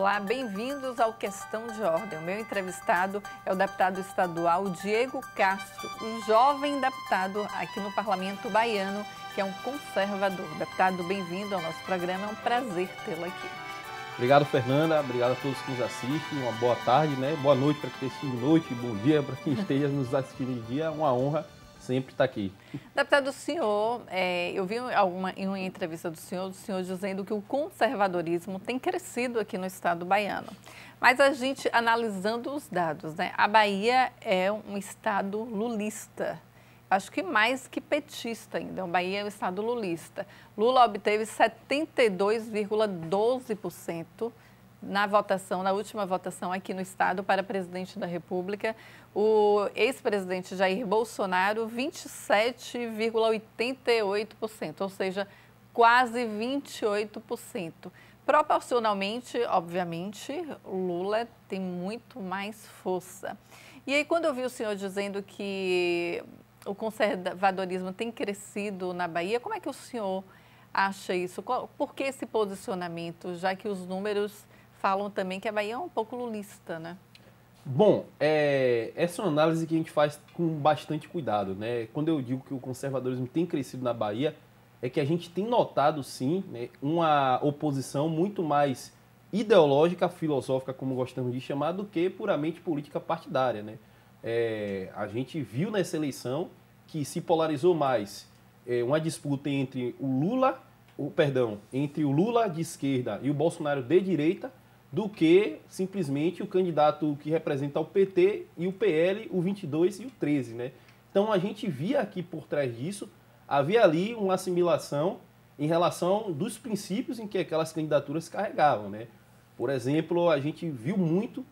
Olá, bem-vindos ao Questão de Ordem. O meu entrevistado é o deputado estadual Diego Castro, um jovem deputado aqui no Parlamento Baiano, que é um conservador. Deputado, bem-vindo ao nosso programa, é um prazer tê-lo aqui. Obrigado, Fernanda. Obrigado a todos que nos assistem. Uma boa tarde, né? Boa noite para quem está assistindo de noite, bom dia para quem esteja nos assistindo de dia. É uma honra sempre estar aqui. Deputado, o senhor, eu vi em uma entrevista do senhor dizendo que o conservadorismo tem crescido aqui no estado baiano. Mas a gente, analisando os dados, né? A Bahia é um estado lulista. Acho que mais que petista ainda. A Bahia é um estado lulista. Lula obteve 72,12% na votação, na última votação aqui no estado para presidente da República. O ex-presidente Jair Bolsonaro, 27,88%, ou seja, quase 28%. Proporcionalmente, obviamente, Lula tem muito mais força. E aí, quando eu vi o senhor dizendo que o conservadorismo tem crescido na Bahia, como é que o senhor acha isso? Por que esse posicionamento, já que os números falam também que a Bahia é um pouco lulista, né? Bom, essa é uma análise que a gente faz com bastante cuidado, né? Quando eu digo que o conservadorismo tem crescido na Bahia, é que a gente tem notado, sim, né, uma oposição muito mais ideológica, filosófica, como gostamos de chamar, do que puramente política partidária, né? A gente viu nessa eleição que se polarizou mais uma disputa entre entre o Lula de esquerda e o Bolsonaro de direita, do que simplesmente o candidato que representa o PT e o PL, o 22 e o 13, né? Então a gente via aqui por trás disso, havia ali uma assimilação em relação dos princípios em que aquelas candidaturas carregavam, né? Por exemplo, a gente viu muito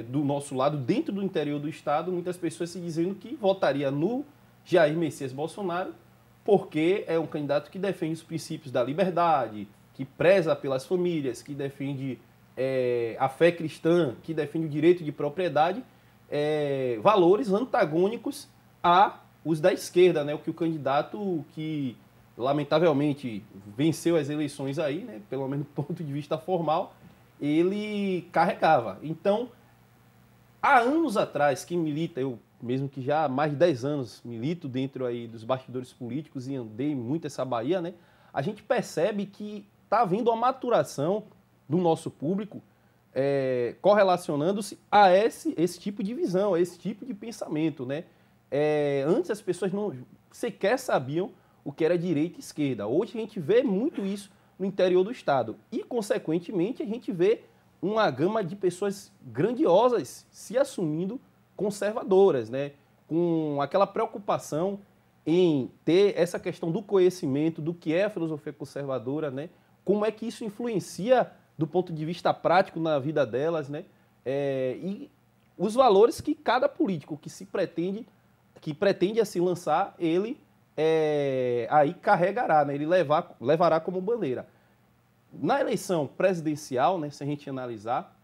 do nosso lado, dentro do interior do estado, muitas pessoas se dizendo que votaria no Jair Messias Bolsonaro, porque é um candidato que defende os princípios da liberdade, que preza pelas famílias, que defende a fé cristã, que defende o direito de propriedade, valores antagônicos a os da esquerda, né? O que o candidato que, lamentavelmente, venceu as eleições aí, né? Pelo menos do ponto de vista formal, ele carregava. Então, há anos atrás, quem milita, eu mesmo que já há mais de 10 anos milito dentro aí dos bastidores políticos e andei muito essa Bahia, né? A gente percebe que está havendo uma maturação do nosso público correlacionando-se a esse tipo de visão, a esse tipo de pensamento, né? Antes as pessoas não sequer sabiam o que era direita e esquerda. Hoje a gente vê muito isso no interior do estado e, consequentemente, a gente vê uma gama de pessoas grandiosas se assumindo conservadoras, né? Com aquela preocupação em ter essa questão do conhecimento, do que é a filosofia conservadora, né? Como é que isso influencia do ponto de vista prático na vida delas, né? E os valores que cada político que pretende a se lançar, ele aí carregará, né? Ele levará como bandeira. Na eleição presidencial, né, se a gente analisar,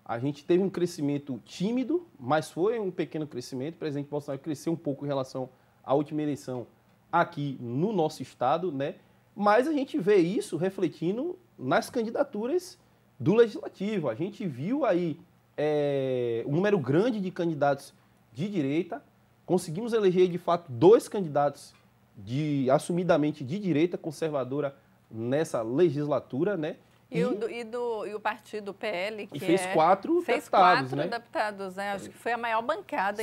a gente teve um crescimento tímido, mas foi um pequeno crescimento. O presidente Bolsonaro cresceu um pouco em relação à última eleição aqui no nosso estado, né? Mas a gente vê isso refletindo nas candidaturas do Legislativo. A gente viu aí um número grande de candidatos de direita. Conseguimos eleger, de fato, 2 candidatos assumidamente de direita conservadora nessa legislatura, né? E o partido PL, que fez 4 deputados, né? Acho que foi a maior bancada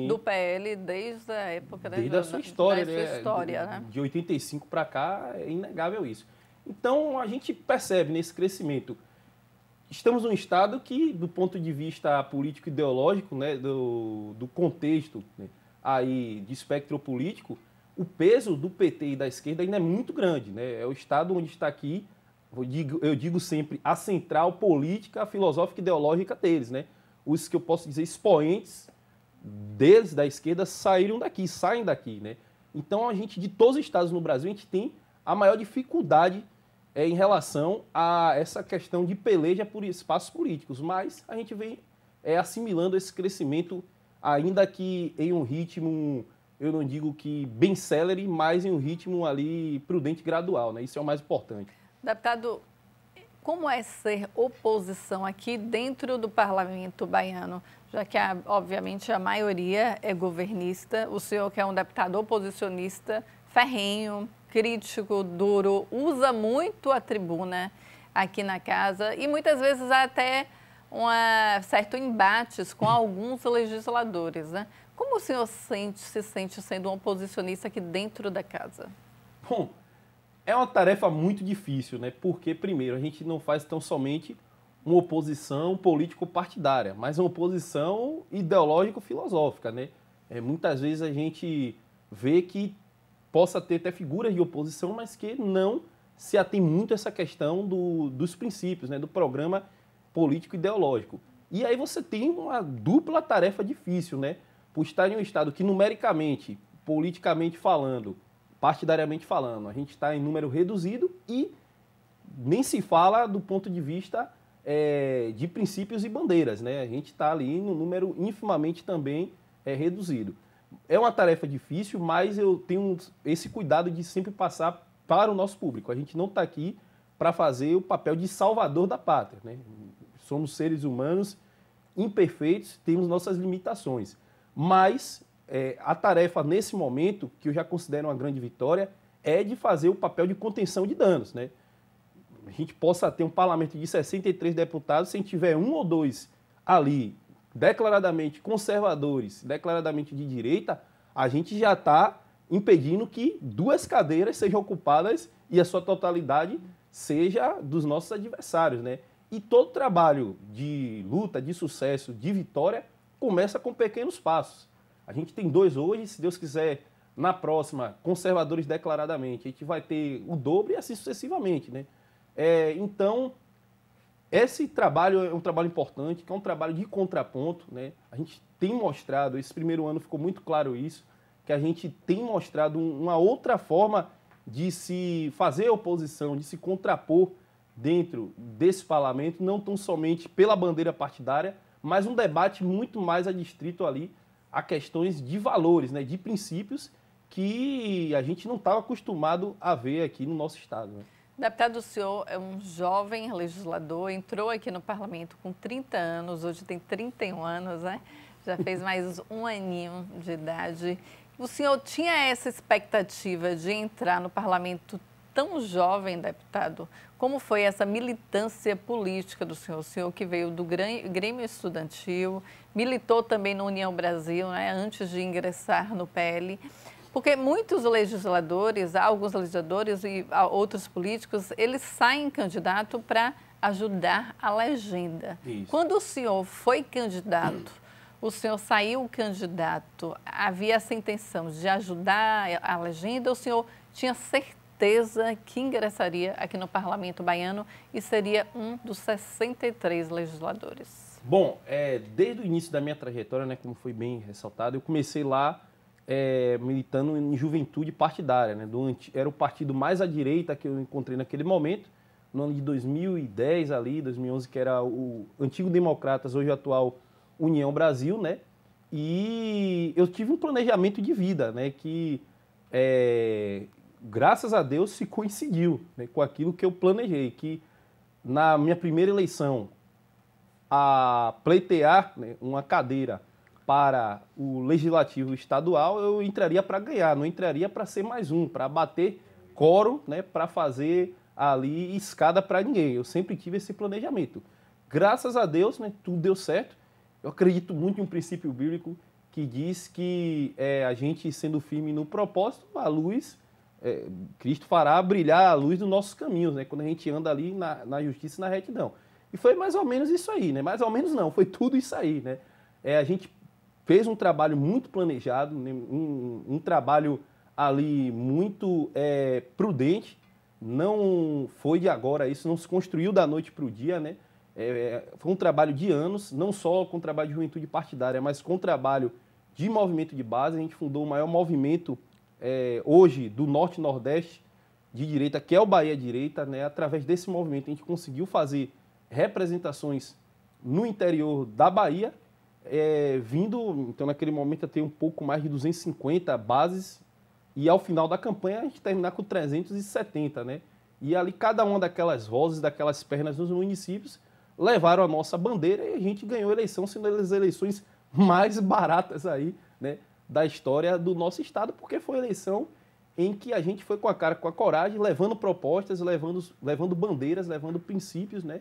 do PL desde a época desde a sua história, né? De 85 para cá, é inegável isso. Então, a gente percebe nesse crescimento. Estamos num estado que, do ponto de vista político-ideológico, né, do contexto, né, aí de espectro político, o peso do PT e da esquerda ainda é muito grande, né? É o estado onde está aqui, eu digo sempre, a central política, filosófica e ideológica deles, né? Os que eu posso dizer expoentes deles, da esquerda, saem daqui, né? Então, a gente, de todos os estados no Brasil, a gente tem a maior dificuldade em relação a essa questão de peleja por espaços políticos, mas a gente vem assimilando esse crescimento, ainda que em um ritmo, eu não digo que bem célere, mas em um ritmo ali prudente e gradual, né? Isso é o mais importante. Deputado, como é ser oposição aqui dentro do parlamento baiano? Já que, obviamente, a maioria é governista, o senhor que é um deputado oposicionista, ferrenho, crítico, duro, usa muito a tribuna aqui na casa e muitas vezes até certo embates com alguns legisladores, né? Como o senhor se sente sendo um oposicionista aqui dentro da casa? Bom, é uma tarefa muito difícil, né? Porque, primeiro, a gente não faz tão somente uma oposição político-partidária, mas uma oposição ideológico-filosófica, né? Muitas vezes a gente vê que possa ter até figuras de oposição, mas que não se atém muito a essa questão dos princípios, né? Do programa político-ideológico. E aí você tem uma dupla tarefa difícil, né? Por estar em um estado que numericamente, politicamente falando, partidariamente falando, a gente está em número reduzido e nem se fala do ponto de vista de princípios e bandeiras, né? A gente está ali no número infimamente também reduzido. É uma tarefa difícil, mas eu tenho esse cuidado de sempre passar para o nosso público. A gente não está aqui para fazer o papel de salvador da pátria, né? Somos seres humanos imperfeitos, temos nossas limitações. Mas a tarefa nesse momento, que eu já considero uma grande vitória, é de fazer o papel de contenção de danos, né? A gente possa ter um parlamento de 63 deputados, se a gente tiver um ou dois ali declaradamente conservadores, declaradamente de direita, a gente já está impedindo que 2 cadeiras sejam ocupadas e a sua totalidade seja dos nossos adversários, né? E todo trabalho de luta, de sucesso, de vitória, começa com pequenos passos. A gente tem 2 hoje, se Deus quiser, na próxima, conservadores declaradamente, a gente vai ter o dobro e assim sucessivamente, né? Então, esse trabalho é um trabalho importante, que é um trabalho de contraponto, né? A gente tem mostrado, esse primeiro ano ficou muito claro isso, que a gente tem mostrado uma outra forma de se fazer oposição, de se contrapor dentro desse parlamento, não tão somente pela bandeira partidária, mas um debate muito mais adstrito ali a questões de valores, né? De princípios que a gente não estava acostumado a ver aqui no nosso estado, né? Deputado, o senhor é um jovem legislador, entrou aqui no parlamento com 30 anos, hoje tem 31 anos, né? Já fez mais um aninho de idade. O senhor tinha essa expectativa de entrar no parlamento tão jovem, deputado? Como foi essa militância política do senhor? O senhor que veio do Grêmio Estudantil, militou também no União Brasil, né, antes de ingressar no PL. Porque muitos legisladores, alguns legisladores e outros políticos, eles saem candidato para ajudar a legenda. Isso. Quando o senhor foi candidato, o senhor saiu candidato, havia essa intenção de ajudar a legenda, o senhor tinha certeza que ingressaria aqui no Parlamento Baiano e seria um dos 63 legisladores? Bom, desde o início da minha trajetória, né, como foi bem ressaltado, eu comecei lá militando em juventude partidária, né? Era o partido mais à direita que eu encontrei naquele momento, no ano de 2010 ali, 2011, que era o antigo Democratas, hoje atual União Brasil, né? E eu tive um planejamento de vida, né? Que, graças a Deus, se coincidiu, né, com aquilo que eu planejei, que na minha primeira eleição, a pleitear, né, uma cadeira para o legislativo estadual, eu entraria para ganhar, não entraria para ser mais um, para bater coro, né, para fazer ali escada para ninguém. Eu sempre tive esse planejamento. Graças a Deus, né, tudo deu certo. Eu acredito muito em um princípio bíblico que diz que a gente, sendo firme no propósito, a luz, Cristo fará brilhar a luz dos nossos caminhos, né, quando a gente anda ali na justiça e na retidão. E foi mais ou menos isso aí, né? Mais ou menos não, foi tudo isso aí, né? A gente fez um trabalho muito planejado, né? um trabalho ali muito prudente, não foi de agora, isso não se construiu da noite para o dia, né? Foi um trabalho de anos, não só com trabalho de juventude partidária, mas com trabalho de movimento de base. A gente fundou o maior movimento hoje do Norte e Nordeste de direita, que é o Bahia Direita, né? Através desse movimento a gente conseguiu fazer representações no interior da Bahia, então naquele momento eu tenho um pouco mais de 250 bases e ao final da campanha a gente terminar com 370, né? E ali cada uma daquelas vozes, daquelas pernas nos municípios, levaram a nossa bandeira e a gente ganhou a eleição, sendo as eleições mais baratas aí, né, da história do nosso estado, porque foi a eleição em que a gente foi com a cara, com a coragem, levando propostas, levando bandeiras, levando princípios, né,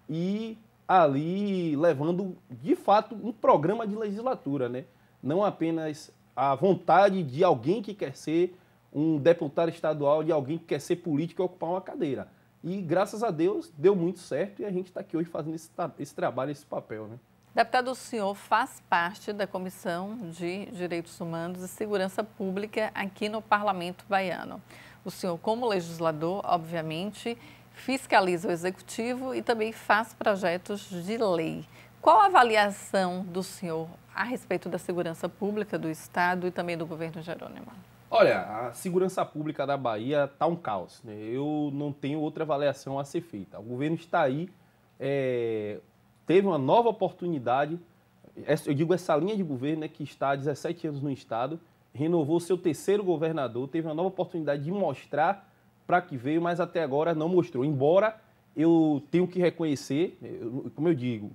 e ali levando, de fato, um programa de legislatura, né, não apenas a vontade de alguém que quer ser um deputado estadual, de alguém que quer ser político e ocupar uma cadeira. E, graças a Deus, deu muito certo e a gente está aqui hoje fazendo esse trabalho, esse papel, né? Deputado, o senhor faz parte da Comissão de Direitos Humanos e Segurança Pública aqui no Parlamento Baiano. O senhor, como legislador, obviamente, fiscaliza o Executivo e também faz projetos de lei. Qual a avaliação do senhor a respeito da segurança pública do Estado e também do governo Jerônimo? Olha, a segurança pública da Bahia está um caos, né? Eu não tenho outra avaliação a ser feita. O governo está aí, teve uma nova oportunidade, eu digo essa linha de governo, né, que está há 17 anos no Estado, renovou seu terceiro governador, teve uma nova oportunidade de mostrar para que veio, mas até agora não mostrou. Embora eu tenho que reconhecer, como eu digo,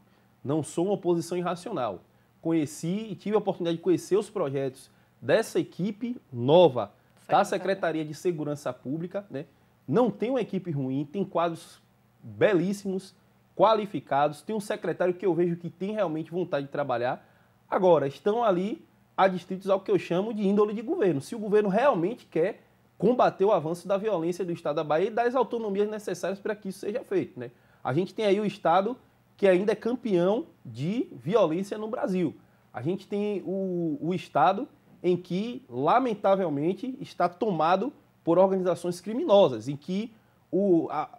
não sou uma oposição irracional. Conheci e tive a oportunidade de conhecer os projetos dessa equipe nova da Secretaria de Segurança Pública, né? Não tem uma equipe ruim, tem quadros belíssimos, qualificados, tem um secretário que eu vejo que tem realmente vontade de trabalhar. Agora, estão ali adstritos ao que eu chamo de índole de governo. Se o governo realmente quer combater o avanço da violência do Estado da Bahia e dar as autonomias necessárias para que isso seja feito, né? A gente tem aí o Estado que ainda é campeão de violência no Brasil. A gente tem o Estado em que, lamentavelmente, está tomado por organizações criminosas, em que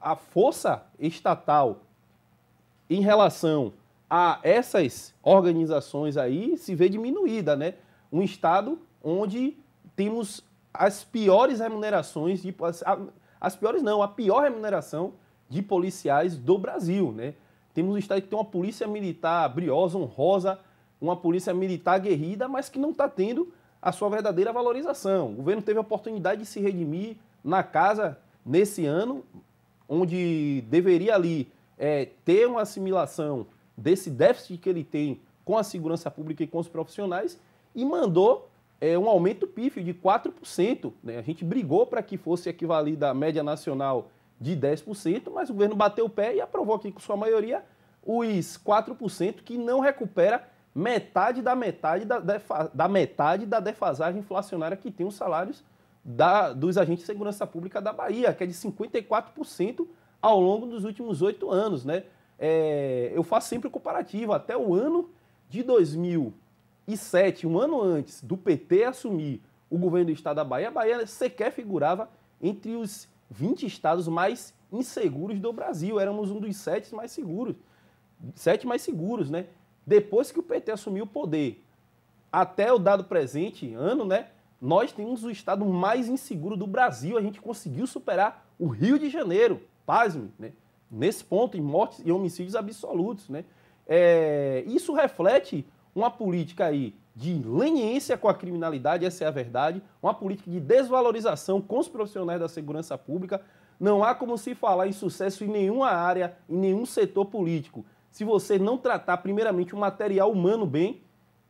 a força estatal em relação a essas organizações aí se vê diminuída, né? Um Estado onde temos as piores remunerações, as piores não, a pior remuneração de policiais do Brasil, né? Temos um Estado que tem uma polícia militar briosa, honrosa, uma polícia militar aguerrida, mas que não está tendo a sua verdadeira valorização. O governo teve a oportunidade de se redimir na casa nesse ano, onde deveria ali ter uma assimilação desse déficit que ele tem com a segurança pública e com os profissionais e mandou um aumento pífio de 4%. Né? A gente brigou para que fosse equivalida à média nacional de 10%, mas o governo bateu o pé e aprovou aqui com sua maioria os 4%, que não recupera metade da metade da defasagem inflacionária que tem os salários dos agentes de segurança pública da Bahia, que é de 54% ao longo dos últimos 8 anos. Né? Eu faço sempre o comparativo, até o ano de 2007, um ano antes do PT assumir o governo do Estado da Bahia, a Bahia sequer figurava entre os 20 estados mais inseguros do Brasil. Éramos um dos 7 mais seguros, né? Depois que o PT assumiu o poder, até o dado presente ano, né, nós temos o estado mais inseguro do Brasil. A gente conseguiu superar o Rio de Janeiro, pasme, né, nesse ponto, em mortes e homicídios absolutos. Né. Isso reflete uma política aí de leniência com a criminalidade, essa é a verdade, uma política de desvalorização com os profissionais da segurança pública. Não há como se falar em sucesso em nenhuma área, em nenhum setor político, se você não tratar primeiramente o material humano bem,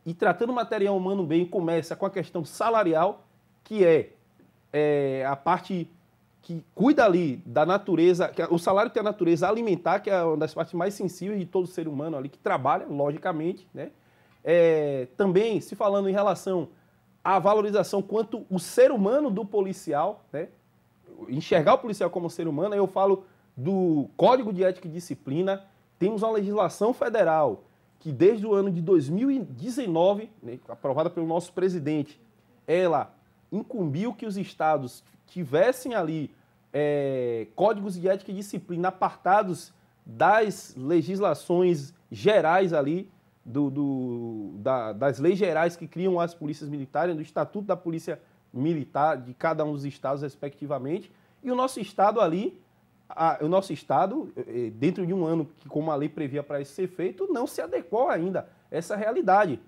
e tratando o material humano bem, começa com a questão salarial, que é a parte que cuida ali da natureza, o salário tem a natureza alimentar, que é uma das partes mais sensíveis de todo ser humano ali, que trabalha, logicamente, né? Também, se falando em relação à valorização quanto o ser humano do policial, né? Enxergar o policial como ser humano, aí eu falo do Código de Ética e Disciplina. Temos uma legislação federal que desde o ano de 2019, né, aprovada pelo nosso presidente, ela incumbiu que os estados tivessem ali códigos de ética e disciplina apartados das legislações gerais ali, das leis gerais que criam as polícias militares, do Estatuto da Polícia Militar de cada um dos estados, respectivamente. E o nosso estado ali, dentro de um ano que, como a lei previa para isso ser feito, não se adequou ainda a essa realidade.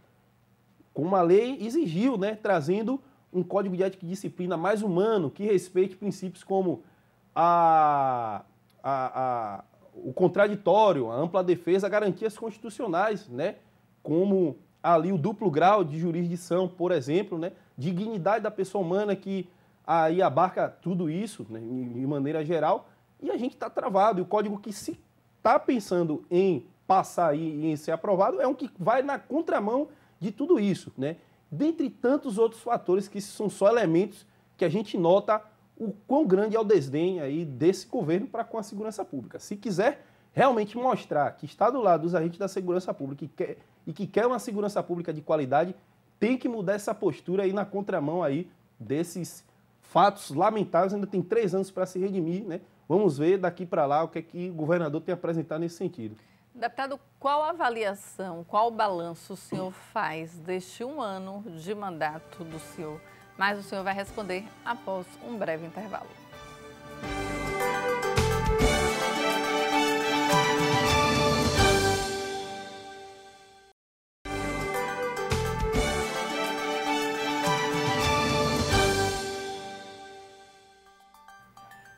Como a lei exigiu, né, trazendo um código de ética e disciplina mais humano, que respeite princípios como o contraditório, a ampla defesa, garantias constitucionais, né? Como ali o duplo grau de jurisdição, por exemplo, né? Dignidade da pessoa humana que aí abarca tudo isso, né? De maneira geral, e a gente está travado. E o código que se está pensando em passar e em ser aprovado é um que vai na contramão de tudo isso, né? Dentre tantos outros fatores que são só elementos que a gente nota o quão grande é o desdém aí desse governo para com a segurança pública. Se quiser realmente mostrar que está do lado dos agentes da segurança pública e que quer uma segurança pública de qualidade, tem que mudar essa postura aí na contramão aí desses fatos lamentáveis. Ainda tem 3 anos para se redimir, né? Vamos ver daqui para lá o que é que o governador tem a apresentar nesse sentido. Deputado, qual avaliação, qual balanço o senhor faz deste 1 ano de mandato do senhor? Mas o senhor vai responder após um breve intervalo.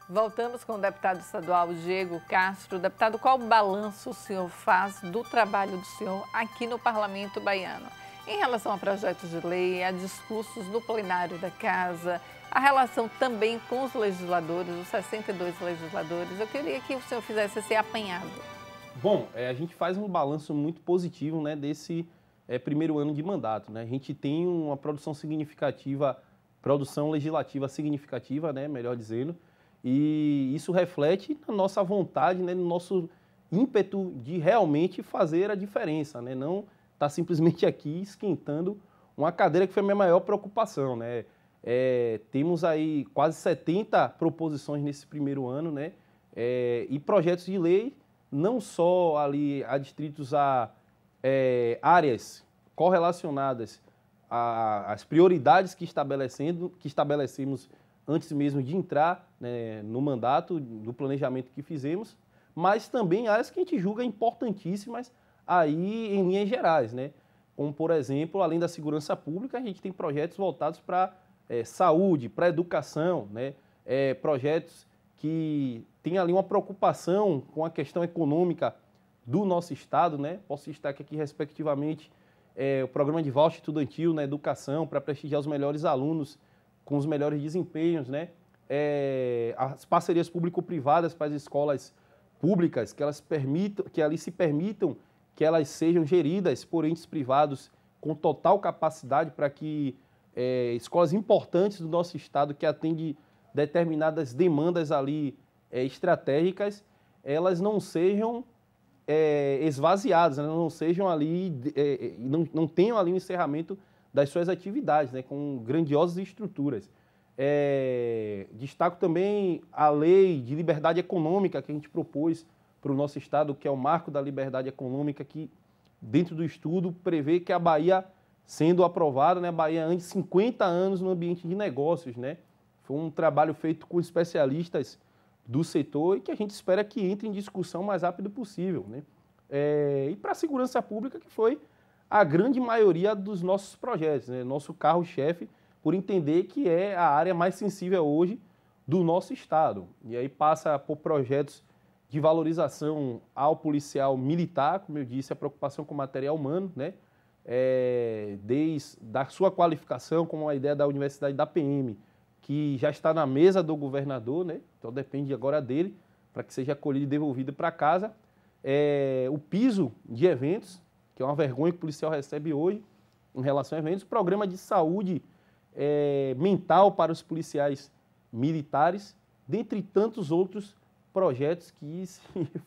Voltamos com o deputado estadual Diego Castro. Deputado, qual balanço o senhor faz do trabalho do senhor aqui no Parlamento Baiano? Em relação a projetos de lei, a discursos no plenário da Casa, a relação também com os legisladores, os 62 legisladores, eu queria que o senhor fizesse esse apanhado. Bom, a gente faz um balanço muito positivo, né, desse primeiro ano de mandato, né? A gente tem uma produção legislativa significativa, né, melhor dizendo, e isso reflete na nossa vontade, né, no nosso ímpeto de realmente fazer a diferença, né? Não está simplesmente aqui esquentando uma cadeira, que foi a minha maior preocupação, né? Temos aí quase 70 proposições nesse primeiro ano, né? E projetos de lei, não só ali adstritos a áreas correlacionadas às prioridades que estabelecemos antes mesmo de entrar, né, no mandato, do planejamento que fizemos, mas também áreas que a gente julga importantíssimas aí em linhas gerais, né? Como, por exemplo, além da segurança pública, a gente tem projetos voltados para saúde, para educação, né? Projetos que têm ali uma preocupação com a questão econômica do nosso estado, né? Posso destacar aqui, respectivamente, o programa de voucher estudantil na educação, para prestigiar os melhores alunos com os melhores desempenhos, né? As parcerias público-privadas para as escolas públicas, que ali se permitam que elas sejam geridas por entes privados com total capacidade para que escolas importantes do nosso estado, que atendem determinadas demandas ali estratégicas, elas não sejam esvaziadas, né? Não sejam ali, não tenham ali um encerramento das suas atividades, né? Com grandiosas estruturas. Destaco também a lei de liberdade econômica que a gente propôs para o nosso estado, que é o marco da liberdade econômica, que dentro do estudo prevê que a Bahia, sendo aprovada, né, a Bahia ande 50 anos no ambiente de negócios, né? Foi um trabalho feito com especialistas do setor e que a gente espera que entre em discussão o mais rápido possível, né? E para a segurança pública, que foi a grande maioria dos nossos projetos, né? Nosso carro-chefe, por entender que é a área mais sensível hoje do nosso estado. E aí passa por projetos de valorização ao policial militar, como eu disse, a preocupação com o material humano, né? Desde a sua qualificação, como a ideia da Universidade da PM, que já está na mesa do governador, né? Então depende agora dele, para que seja acolhido e devolvido para casa. O piso de eventos, que é uma vergonha que o policial recebe hoje em relação a eventos, programa de saúde mental para os policiais militares, dentre tantos outros projetos que, se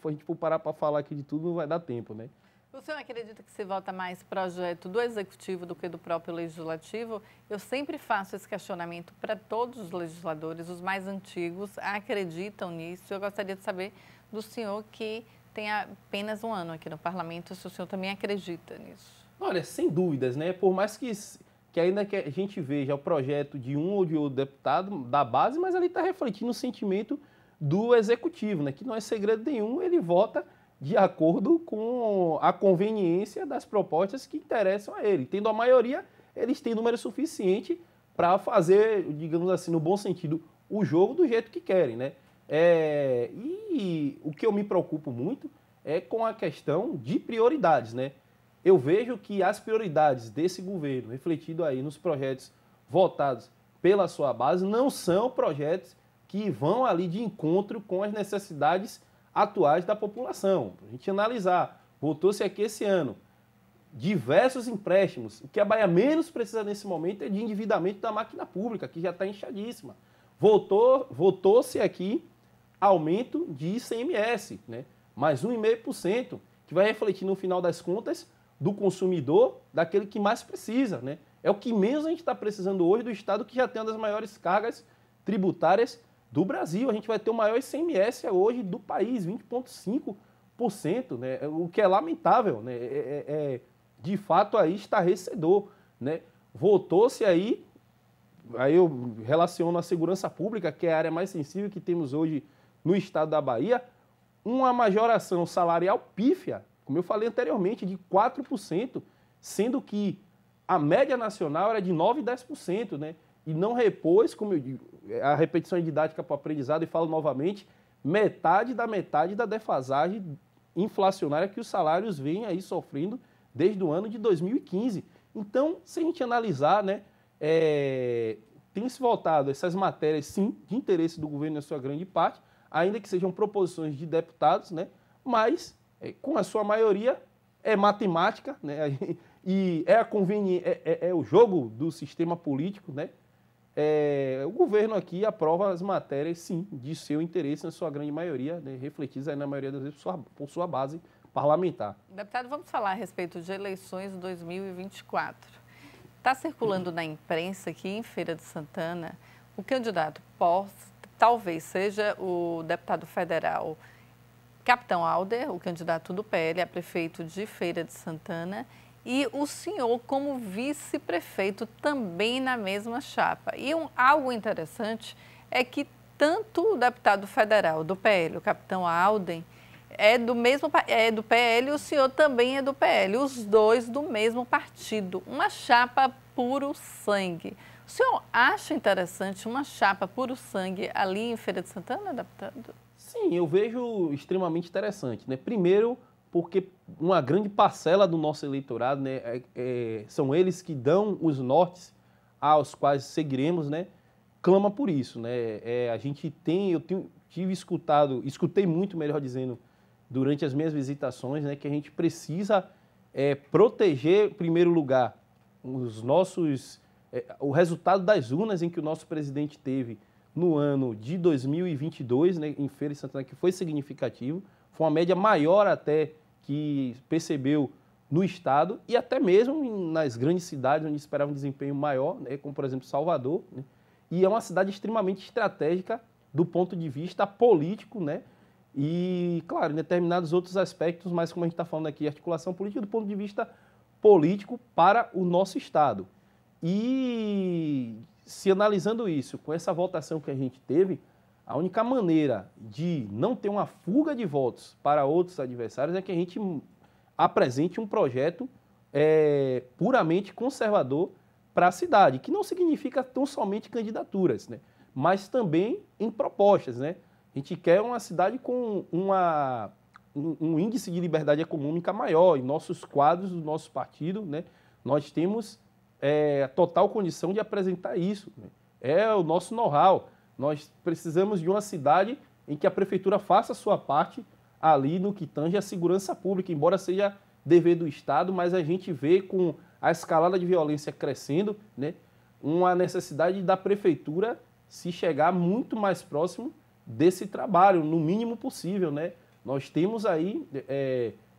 a gente for parar para falar aqui de tudo, não vai dar tempo, né? O senhor acredita que se vota mais projeto do Executivo do que do próprio Legislativo? Eu sempre faço esse questionamento para todos os legisladores, os mais antigos acreditam nisso. Eu gostaria de saber do senhor, que tem apenas 1 ano aqui no Parlamento, se o senhor também acredita nisso. Olha, sem dúvidas, né? Por mais que ainda que a gente veja o projeto de um ou de outro deputado da base, mas ali está refletindo o sentimento do Executivo, né? Que não é segredo nenhum, ele vota de acordo com a conveniência das propostas que interessam a ele. Tendo a maioria, eles têm número suficiente para fazer, digamos assim, no bom sentido, o jogo do jeito que querem, né? E o que eu me preocupo muito é com a questão de prioridades, né? Eu vejo que as prioridades desse governo, refletido aí nos projetos votados pela sua base, não são projetos que vão ali de encontro com as necessidades atuais da população. Para a gente analisar, votou-se aqui esse ano diversos empréstimos. O que a Bahia menos precisa nesse momento é de endividamento da máquina pública, que já está inchadíssima. Votou-se aqui aumento de ICMS, né? Mais 1,5%, que vai refletir no final das contas do consumidor, daquele que mais precisa, né? É o que menos a gente está precisando hoje do Estado, que já tem uma das maiores cargas tributárias do Brasil. A gente vai ter o maior ICMS hoje do país, 20,5%, né? O que é lamentável, né? De fato aí estarrecedor, né? Votou-se aí eu relaciono a segurança pública, que é a área mais sensível que temos hoje no estado da Bahia, uma majoração salarial pífia, como eu falei anteriormente, de 4%, sendo que a média nacional era de 9% e 10%, né? E não repôs, como eu digo, a repetição é didática para o aprendizado, e falo novamente, metade da defasagem inflacionária que os salários vêm aí sofrendo desde o ano de 2015. Então, se a gente analisar, né, tem se voltado essas matérias, sim, de interesse do governo na sua grande parte, ainda que sejam proposições de deputados, né, mas com a sua maioria é matemática, né, e é o jogo do sistema político, né. O governo aqui aprova as matérias, sim, de seu interesse na sua grande maioria, né, refletidas aí na maioria das vezes por sua base parlamentar. Deputado, vamos falar a respeito de eleições 2024. Está circulando na imprensa aqui em Feira de Santana o candidato talvez seja o deputado federal Capitão Alder, o candidato do PL a prefeito de Feira de Santana, e o senhor como vice-prefeito também na mesma chapa. E algo interessante é que tanto o deputado federal do PL, o Capitão Alder, é do PL e o senhor também é do PL, os dois do mesmo partido, uma chapa puro sangue. O senhor acha interessante uma chapa puro sangue ali em Feira de Santana, deputado? Sim, eu vejo extremamente interessante, né? Primeiro, porque uma grande parcela do nosso eleitorado, né, são eles que dão os nortes aos quais seguiremos, né? Clama por isso, né? Escutei muito, melhor dizendo, durante as minhas visitações, né, que a gente precisa proteger, em primeiro lugar, o resultado das urnas em que o nosso presidente teve no ano de 2022, né, em Feira de Santana, que foi significativo, foi uma média maior até que percebeu no estado e até mesmo nas grandes cidades onde esperava um desempenho maior, né, como por exemplo Salvador, né, e é uma cidade extremamente estratégica do ponto de vista político, né, e, claro, em determinados outros aspectos, mas como a gente está falando aqui, articulação política do ponto de vista político para o nosso Estado. E se analisando isso, com essa votação que a gente teve, a única maneira de não ter uma fuga de votos para outros adversários é que a gente apresente um projeto puramente conservador para a cidade, que não significa tão somente candidaturas, né, mas também em propostas, né? A gente quer uma cidade com um índice de liberdade econômica maior. Em nossos quadros do nosso partido, né, nós temos a total condição de apresentar isso, né? É o nosso know-how. Nós precisamos de uma cidade em que a prefeitura faça a sua parte ali no que tange a segurança pública, embora seja dever do Estado, mas a gente vê com a escalada de violência crescendo, né, uma necessidade da prefeitura se chegar muito mais próximo desse trabalho, no mínimo possível, né? Nós temos aí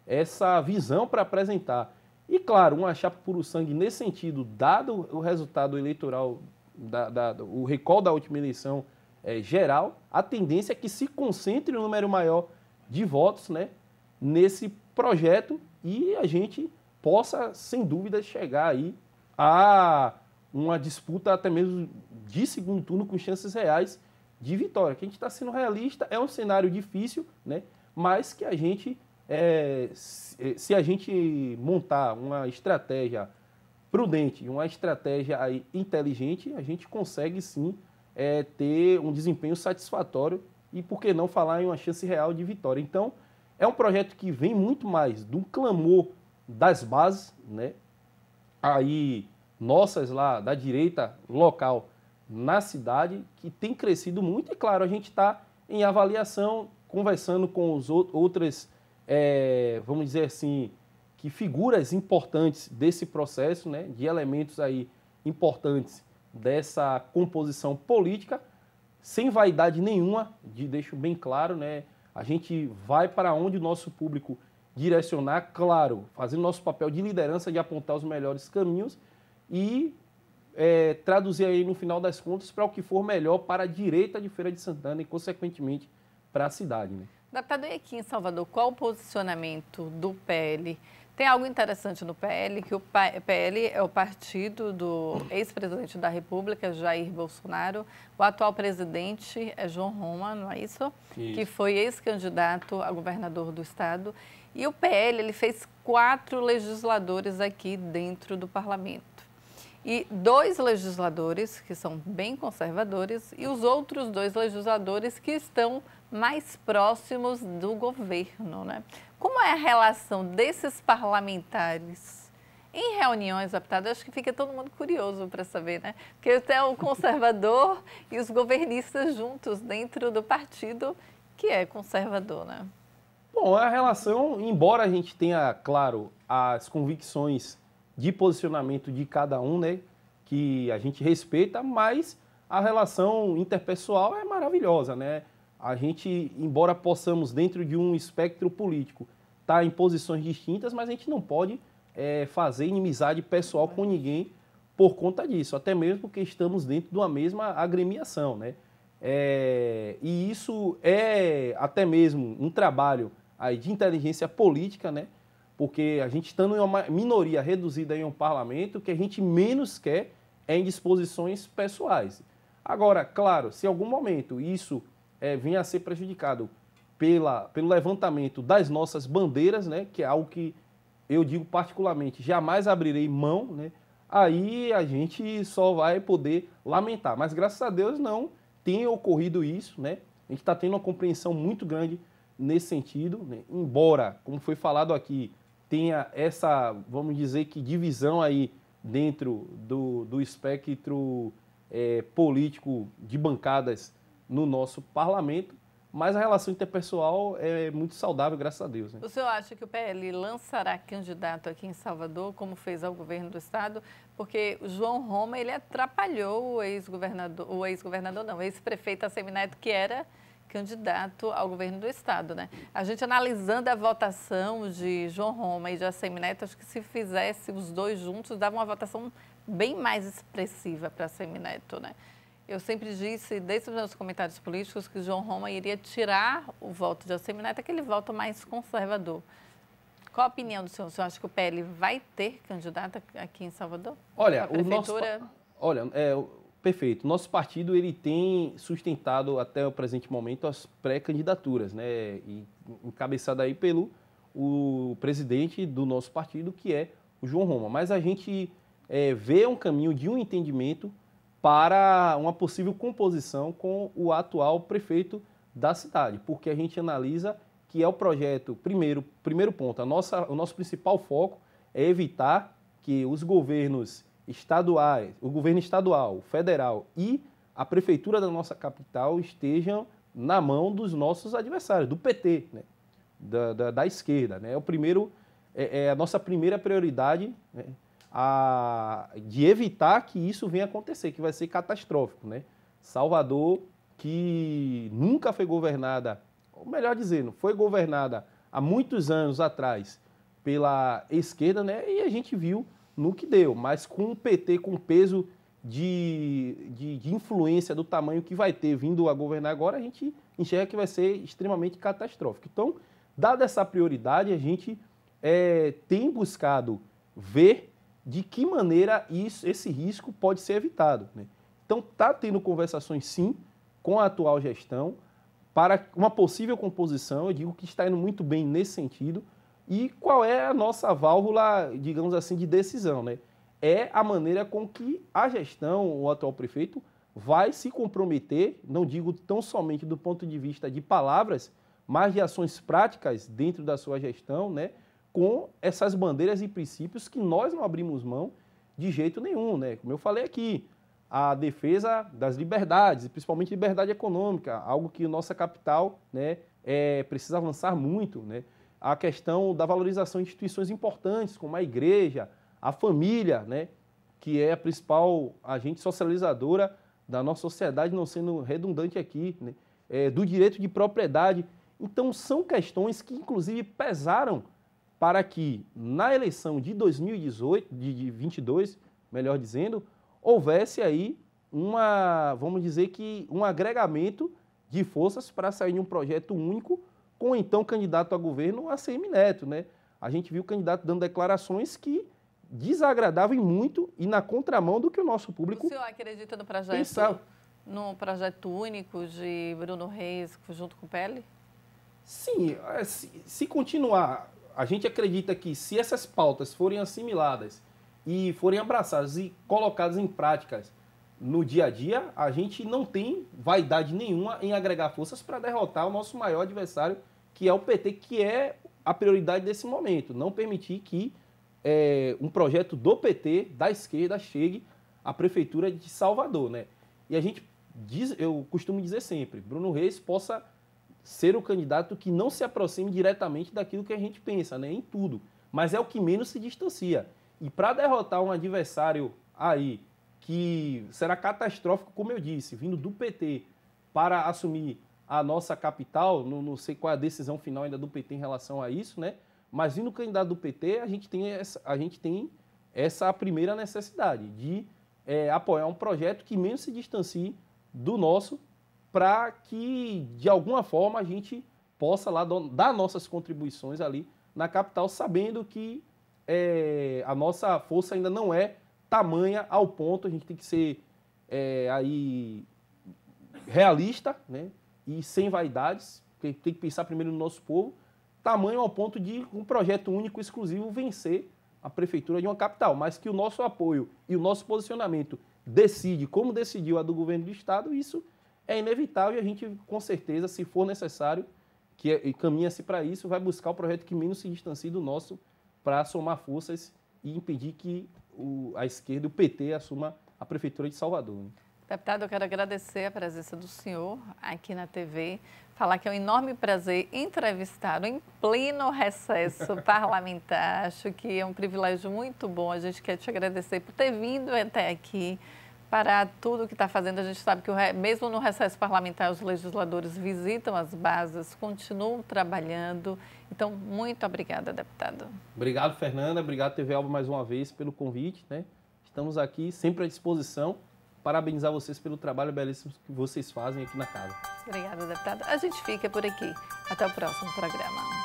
essa visão para apresentar. E, claro, uma chapa puro sangue nesse sentido, dado o resultado eleitoral, o recall da última eleição geral, a tendência é que se concentre um número maior de votos, né, nesse projeto e a gente possa, sem dúvida, chegar aí a uma disputa até mesmo de segundo turno com chances reais de vitória. Que a gente está sendo realista, é um cenário difícil, né? Mas que a gente, se a gente montar uma estratégia prudente, uma estratégia aí inteligente, a gente consegue sim ter um desempenho satisfatório e por que não falar em uma chance real de vitória. Então, é um projeto que vem muito mais do clamor das bases, né? Aí, nossas lá da direita local na cidade, que tem crescido muito, e claro, a gente está em avaliação, conversando com os outras, vamos dizer assim, que figuras importantes desse processo, né, de elementos aí importantes dessa composição política, sem vaidade nenhuma, deixo bem claro, né, a gente vai para onde o nosso público direcionar, claro, fazendo nosso papel de liderança, de apontar os melhores caminhos e traduzir aí no final das contas para o que for melhor para a direita de Feira de Santana e, consequentemente, para a cidade. Né? Deputado, e aqui em Salvador, qual o posicionamento do PL? Tem algo interessante no PL, que o PL é o partido do ex-presidente da República, Jair Bolsonaro. O atual presidente é João Roma, não é isso? Isso. Que foi ex-candidato a governador do estado. E o PL, ele fez 4 legisladores aqui dentro do parlamento. E 2 legisladores que são bem conservadores e os outros 2 legisladores que estão mais próximos do governo, né? Como é a relação desses parlamentares em reuniões, deputado? Acho que fica todo mundo curioso para saber, né? Porque até o conservador e os governistas juntos dentro do partido que é conservador, né? Bom, a relação, embora a gente tenha, claro, as convicções de posicionamento de cada um, né, que a gente respeita, mas a relação interpessoal é maravilhosa, né? A gente, embora possamos, dentro de um espectro político, estar em posições distintas, mas a gente não pode fazer inimizade pessoal com ninguém por conta disso, até mesmo porque estamos dentro de uma mesma agremiação, né? E isso é até mesmo um trabalho aí de inteligência política, né? Porque a gente estando em uma minoria reduzida em um parlamento, o que a gente menos quer é indisposições pessoais. Agora, claro, se em algum momento isso venha a ser prejudicado pelo levantamento das nossas bandeiras, né, que é algo que eu digo particularmente, jamais abrirei mão, né, aí a gente só vai poder lamentar. Mas graças a Deus não tem ocorrido isso, né? A gente está tendo uma compreensão muito grande nesse sentido, né? Embora, como foi falado aqui, tenha essa, vamos dizer que divisão aí dentro do espectro político de bancadas no nosso parlamento, mas a relação interpessoal é muito saudável, graças a Deus. Né? O senhor acha que o PL lançará candidato aqui em Salvador, como fez ao governo do estado? Porque o João Roma, ele atrapalhou o ex-prefeito Assemineto, que era candidato ao governo do estado, né? A gente analisando a votação de João Roma e de Assemineto, acho que se fizesse os 2 juntos, dava uma votação bem mais expressiva para Assemineto, né? Eu sempre disse, desde os meus comentários políticos, que João Roma iria tirar o voto de Assemineto, aquele voto mais conservador. Qual a opinião do senhor? O senhor acha que o PL vai ter candidato aqui em Salvador? Olha, perfeito. Nosso partido ele tem sustentado até o presente momento as pré-candidaturas, né? E encabeçado aí pelo o presidente do nosso partido, que é o João Roma. Mas a gente vê um caminho de um entendimento para uma possível composição com o atual prefeito da cidade, porque a gente analisa que é o projeto, primeiro ponto, o nosso principal foco é evitar que os governos estaduais, o governo estadual, federal e a prefeitura da nossa capital estejam na mão dos nossos adversários, do PT, né? da esquerda. Né? É a nossa primeira prioridade, né? De evitar que isso venha acontecer, que vai ser catastrófico. Né? Salvador, que nunca foi governada, ou melhor dizendo, foi governada há muitos anos atrás pela esquerda, né? E a gente viu no que deu, mas com o PT com peso de influência do tamanho que vai ter vindo a governar agora, a gente enxerga que vai ser extremamente catastrófico. Então, dada essa prioridade, a gente tem buscado ver de que maneira esse risco pode ser evitado. Né? Então, está tendo conversações, sim, com a atual gestão para uma possível composição, eu digo que está indo muito bem nesse sentido. E qual é a nossa válvula, digamos assim, de decisão, né? É a maneira com que a gestão, o atual prefeito, vai se comprometer, não digo tão somente do ponto de vista de palavras, mas de ações práticas dentro da sua gestão, né, com essas bandeiras e princípios que nós não abrimos mão de jeito nenhum, né? Como eu falei aqui, a defesa das liberdades, principalmente liberdade econômica, algo que nossa capital, né, precisa avançar muito, né? A questão da valorização de instituições importantes, como a igreja, a família, né, que é a principal agente socializadora da nossa sociedade, não sendo redundante aqui, né, do direito de propriedade. Então, são questões que, inclusive, pesaram para que, na eleição de 2018, de 22, melhor dizendo, houvesse aí vamos dizer que um agregamento de forças para sair de um projeto único com o então candidato a governo, ACM Neto, né? A gente viu o candidato dando declarações que desagradavam muito e na contramão do que o nosso público O senhor acredita no projeto único de Bruno Reis junto com o PL? Sim, se continuar, a gente acredita que se essas pautas forem assimiladas e forem abraçadas e colocadas em práticas no dia a dia, a gente não tem vaidade nenhuma em agregar forças para derrotar o nosso maior adversário, que é o PT, que é a prioridade desse momento. Não permitir que um projeto do PT, da esquerda, chegue à Prefeitura de Salvador, né? E a gente eu costumo dizer sempre, Bruno Reis possa ser o candidato que não se aproxime diretamente daquilo que a gente pensa, né? Em tudo, mas é o que menos se distancia. E para derrotar um adversário aí, que será catastrófico, como eu disse, vindo do PT para assumir a nossa capital, não sei qual é a decisão final ainda do PT em relação a isso, né? Mas vindo o candidato do PT, a gente tem essa primeira necessidade de apoiar um projeto que menos se distancie do nosso, para que, de alguma forma, a gente possa lá dar nossas contribuições ali na capital, sabendo que a nossa força ainda não é tamanha ao ponto, a gente tem que ser aí realista, né? E sem vaidades, tem que pensar primeiro no nosso povo, tamanho ao ponto de um projeto único exclusivo vencer a prefeitura de uma capital, mas que o nosso apoio e o nosso posicionamento decide como decidiu a do governo do estado, isso é inevitável e a gente, com certeza, se for necessário, que caminha-se para isso, vai buscar o projeto que menos se distancie do nosso para somar forças e impedir que a esquerda, o PT, assuma a Prefeitura de Salvador. Né? Deputado, eu quero agradecer a presença do senhor aqui na TV, falar que é um enorme prazer entrevistá-lo em pleno recesso parlamentar. Acho que é um privilégio muito bom. A gente quer te agradecer por ter vindo até aqui, para tudo que está fazendo. A gente sabe que mesmo no recesso parlamentar os legisladores visitam as bases, continuam trabalhando. Então, muito obrigada, deputado. Obrigado, Fernanda. Obrigado, TV Alba, mais uma vez pelo convite, né? Estamos aqui sempre à disposição. Parabenizar vocês pelo trabalho belíssimo que vocês fazem aqui na casa. Obrigada, deputado. A gente fica por aqui. Até o próximo programa.